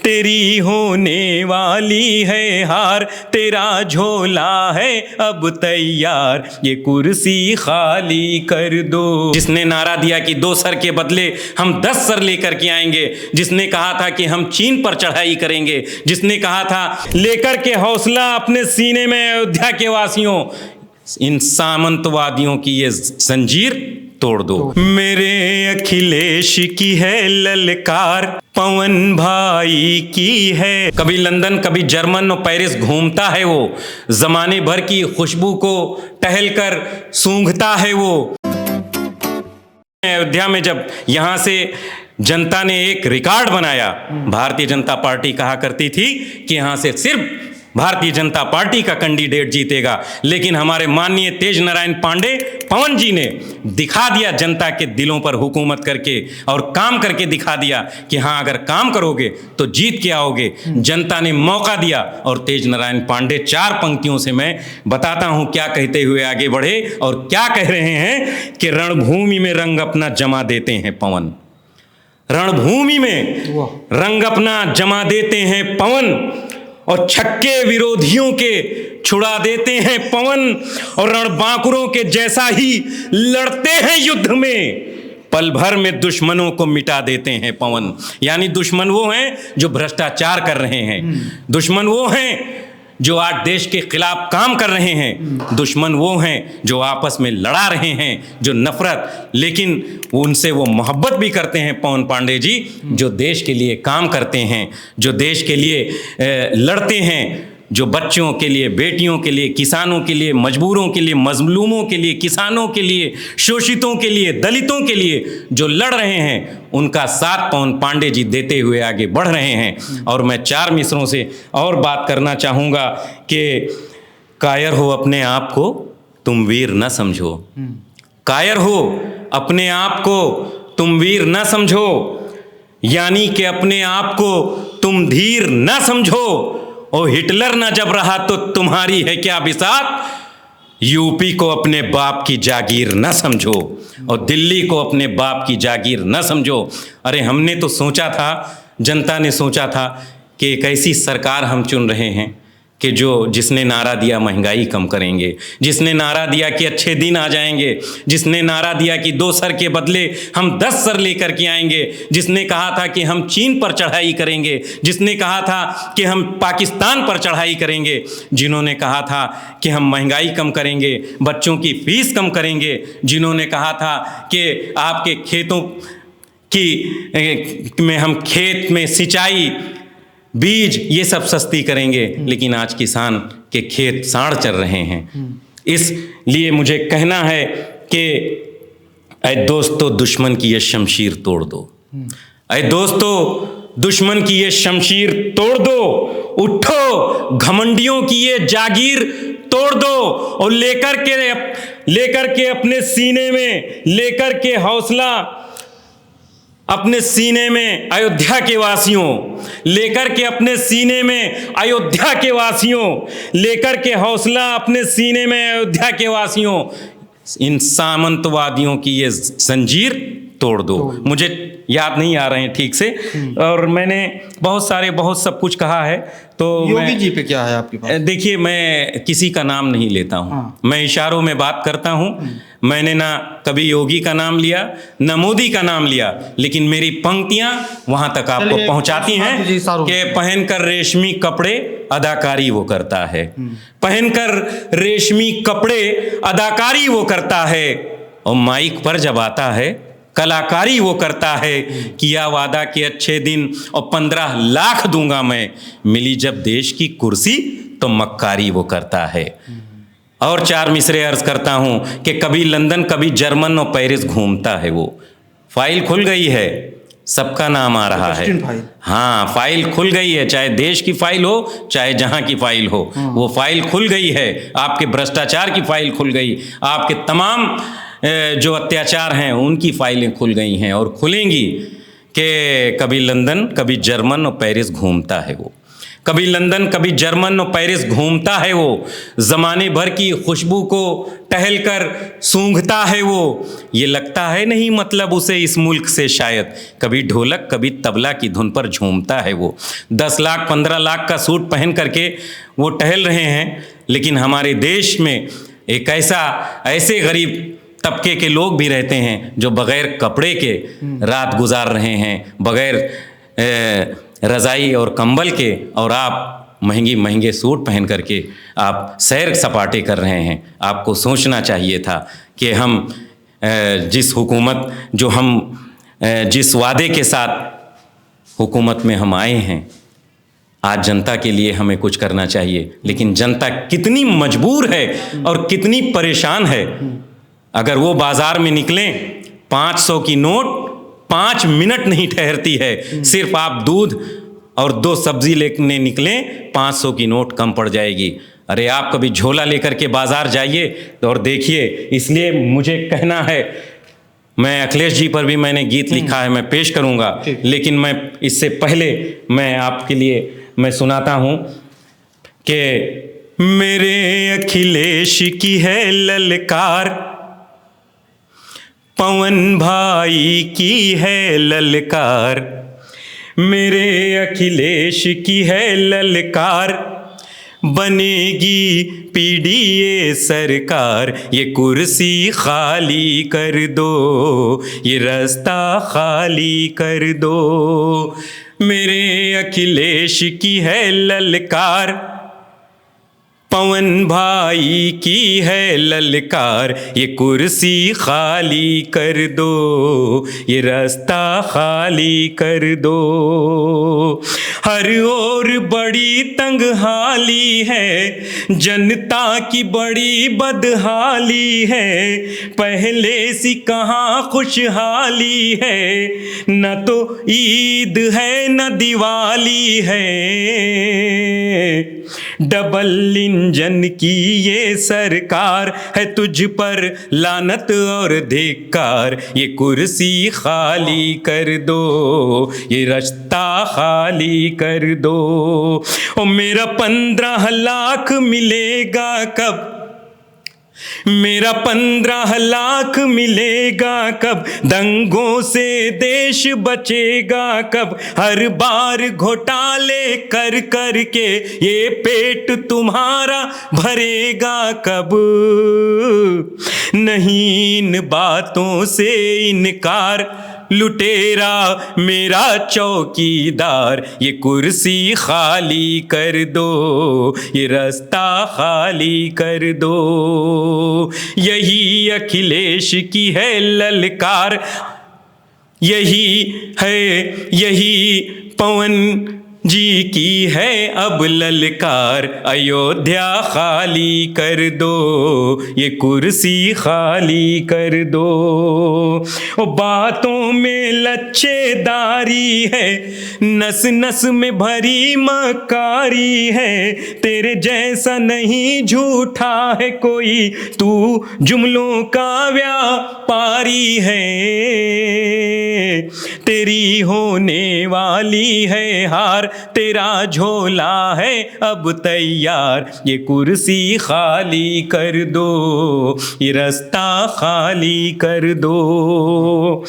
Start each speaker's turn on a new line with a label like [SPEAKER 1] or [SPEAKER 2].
[SPEAKER 1] तेरी होने वाली है हार, तेरा झोला है अब तैयार, ये कुर्सी खाली कर दो। जिसने नारा दिया कि 2 सर के बदले हम 10 सर लेकर के आएंगे, जिसने कहा था कि हम चीन पर चढ़ाई करेंगे, जिसने कहा था लेकर के हौसला अपने सीने में अयोध्या के वासियों, इन सामंतवादियों की ये जंजीर तोड़ दो। मेरे अखिलेश की है ललकार, पवन भाई की है। कभी लंदन कभी जर्मन और पेरिस घूमता है वो, जमाने भर की खुशबू को टहलकर सूंघता है वो। अयोध्या में जब यहां से जनता ने एक रिकॉर्ड बनाया, भारतीय जनता पार्टी कहा करती थी कि यहां से सिर्फ भारतीय जनता पार्टी का कैंडिडेट जीतेगा, लेकिन हमारे माननीय तेज नारायण पांडे पवन जी ने दिखा दिया जनता के दिलों पर हुकूमत करके, और काम करके दिखा दिया कि हाँ अगर काम करोगे तो जीत के आओगे। जनता ने मौका दिया और तेज नारायण पांडे 4 पंक्तियों से मैं बताता हूं क्या कहते हुए आगे बढ़े और क्या कह रहे हैं कि रणभूमि में रंग अपना जमा देते हैं पवन, रणभूमि में रंग अपना जमा देते हैं पवन, और छक्के विरोधियों के छुड़ा देते हैं पवन, और रणबांकुरों के जैसा ही लड़ते हैं युद्ध में, पल भर में दुश्मनों को मिटा देते हैं पवन। यानी दुश्मन वो हैं जो भ्रष्टाचार कर रहे हैं, दुश्मन वो हैं जो आज देश के खिलाफ काम कर रहे हैं, दुश्मन वो हैं जो आपस में लड़ा रहे हैं, जो नफरत, लेकिन उनसे वो मोहब्बत भी करते हैं पवन पांडे जी, जो देश के लिए काम करते हैं, जो देश के लिए लड़ते हैं, जो बच्चों के लिए, बेटियों के लिए, किसानों के लिए, मजबूरों के लिए, मजलूमों के लिए, किसानों के लिए, शोषितों के लिए, दलितों के लिए जो लड़ रहे हैं, उनका साथ पवन पांडे जी देते हुए आगे बढ़ रहे हैं। और मैं 4 मिसरों से और बात करना चाहूँगा कि कायर हो अपने आप को तुम वीर न समझो, कायर हो अपने आप को तुम वीर न समझो, यानी कि अपने आप को तुम धीर न समझो। और हिटलर न जब रहा तो तुम्हारी है क्या बिसात, यूपी को अपने बाप की जागीर न समझो और दिल्ली को अपने बाप की जागीर न समझो। अरे हमने तो सोचा था, जनता ने सोचा था कि एक ऐसी सरकार हम चुन रहे हैं कि जिसने नारा दिया महंगाई कम करेंगे, जिसने नारा दिया कि अच्छे दिन आ जाएंगे, जिसने नारा दिया कि 2 सर के बदले हम 10 सर लेकर के आएंगे, जिसने कहा था कि हम चीन पर चढ़ाई करेंगे, जिसने कहा था कि हम पाकिस्तान पर चढ़ाई करेंगे, जिन्होंने कहा था कि हम महंगाई कम करेंगे, बच्चों की फीस कम करेंगे, जिन्होंने कहा था कि आपके खेतों की में हम खेत में सिंचाई, बीज ये सब सस्ती करेंगे, लेकिन आज किसान के खेत साड़ चल रहे हैं। इसलिए मुझे कहना है कि ऐ दोस्तों दुश्मन की ये शमशीर तोड़ दो, ऐ दोस्तों दुश्मन की ये शमशीर तोड़ दो, उठो घमंडियों की ये जागीर तोड़ दो, और लेकर के अपने सीने में लेकर के हौसला अपने सीने में अयोध्या के वासियों, लेकर के अपने सीने में अयोध्या के वासियों, लेकर के हौसला अपने सीने में अयोध्या के वासियों, इन सामंतवादियों की ये जंजीर तोड़ दो। मुझे याद नहीं आ रहे हैं ठीक से, और मैंने बहुत सब कुछ कहा है। तो
[SPEAKER 2] योगी जी पे क्या है आपके पास?
[SPEAKER 1] देखिए, मैं किसी का नाम नहीं लेता हूँ, मैं इशारों में बात करता हूँ। मैंने ना कभी योगी का नाम लिया, ना मोदी का नाम लिया, लेकिन मेरी पंक्तियां वहां तक आपको पहुंचाती हैं कि पहनकर रेशमी कपड़े अदाकारी वो करता है, पहनकर रेशमी कपड़े अदाकारी वो करता है, और माइक पर जब आता है कलाकारी वो करता है। किया वादा के अच्छे दिन और 15 लाख दूंगा मैं, मिली जब देश की कुर्सी तो मक्कारी वो करता है। और 4 मिसरे अर्ज करता हूं कि कभी लंदन कभी जर्मन और पेरिस घूमता है वो। फाइल खुल गई है, सबका नाम आ रहा है। हाँ, फाइल खुल गई है, चाहे देश की फाइल हो चाहे जहां की फाइल हो, वो फाइल खुल गई है। आपके भ्रष्टाचार की फाइल खुल गई, आपके तमाम जो अत्याचार हैं उनकी फाइलें खुल गई हैं और खुलेंगी। कि कभी लंदन कभी जर्मन और पेरिस घूमता है वो। कभी लंदन, कभी जर्मन और पेरिस घूमता है वो, ज़माने भर की खुशबू को टहलकर सूंघता है वो। ये लगता है नहीं मतलब उसे इस मुल्क से शायद, कभी ढोलक कभी तबला की धुन पर झूमता है वो। 10 लाख 15 लाख का सूट पहन करके वो टहल रहे हैं, लेकिन हमारे देश में एक ऐसे गरीब तबके के लोग भी रहते हैं जो बग़ैर कपड़े के रात गुजार रहे हैं, बग़ैर रज़ाई और कंबल के, और आप महंगे सूट पहन करके आप सैर सपाटे कर रहे हैं। आपको सोचना चाहिए था कि हम जिस वादे के साथ हुकूमत में हम आए हैं, आज जनता के लिए हमें कुछ करना चाहिए, लेकिन जनता कितनी मजबूर है और कितनी परेशान है। अगर वो बाज़ार में निकलें, 500 की नोट 5 मिनट नहीं ठहरती है। सिर्फ आप दूध और 2 सब्जी लेने निकलें, 500 की नोट कम पड़ जाएगी। अरे आप कभी झोला लेकर के बाज़ार जाइए तो और देखिए। इसलिए मुझे कहना है, मैं अखिलेश जी पर भी मैंने गीत लिखा है, मैं पेश करूंगा, लेकिन मैं इससे पहले मैं आपके लिए मैं सुनाता हूं कि मेरे अखिलेश की है ललकार, पवन भाई की है ललकार, मेरे अखिलेश की है ललकार, बनेगी पीडीए सरकार, ये कुर्सी खाली कर दो, ये रास्ता खाली कर दो। मेरे अखिलेश की है ललकार, पवन भाई की है ललकार, ये कुर्सी खाली कर दो, ये रास्ता खाली कर दो। हर ओर बड़ी तंगहाली है, जनता की बड़ी बदहाली है, पहले सी कहाँ खुशहाली है, न तो ईद है न दिवाली है, डबल इंजन की ये सरकार है, तुझ पर लानत और धिक्कार, ये कुर्सी खाली कर दो, ये रास्ता खाली कर दो। ओ मेरा 15 लाख मिलेगा कब, मेरा 15 लाख मिलेगा कब, दंगों से देश बचेगा कब, हर बार घोटाले कर कर के ये पेट तुम्हारा भरेगा कब। नहीं इन बातों से इनकार, लुटेरा मेरा चौकीदार, ये कुर्सी खाली कर दो, ये रास्ता खाली कर दो। यही अखिलेश की है ललकार, यही पवन जी की है अब ललकार, अयोध्या खाली कर दो, ये कुर्सी खाली कर दो। ओ बातों में लच्छेदारी है, नस नस में भरी मकारी है, तेरे जैसा नहीं झूठा है कोई, तू जुमलों का व्यापारी है, तेरी होने वाली है हार, तेरा झोला है अब तैयार, ये कुर्सी खाली कर दो, ये रास्ता खाली कर दो।